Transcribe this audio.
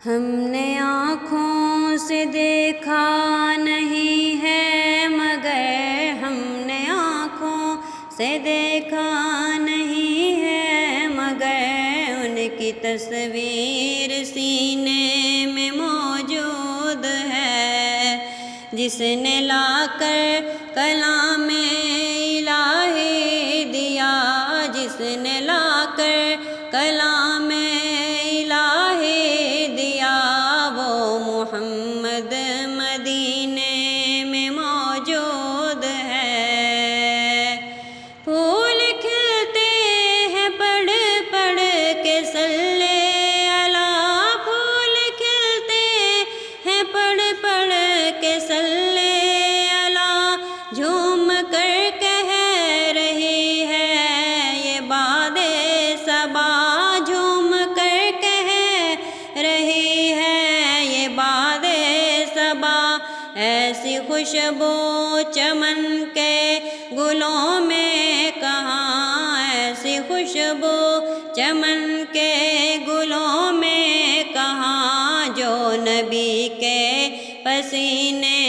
ہم نے آنکھوں سے دیکھا نہیں ہے مگر ہم نے آنکھوں سے دیکھا نہیں ہے مگر ان کی تصویر سینے میں موجود ہے، جس نے لا کر کلام الہی دیا، جس نے لا کر کلام الہی دیا، وہ محمد مدینے میں موجود ہے۔ پھول کھلتے ہیں پڑھ پڑھ کے صلی اللہ، پھول کھلتے ہیں پڑھ پڑھ کے صلی اللہ، جھوم کر کہہ رہی ہے یہ باد صبا، جھوم کر کہہ رہی ہے یہ باد صبا، ایسی خوشبو چمن کے گلوں میں کہاں، ایسی خوشبو چمن کے گلوں میں کہاں، جو نبی کے پسینے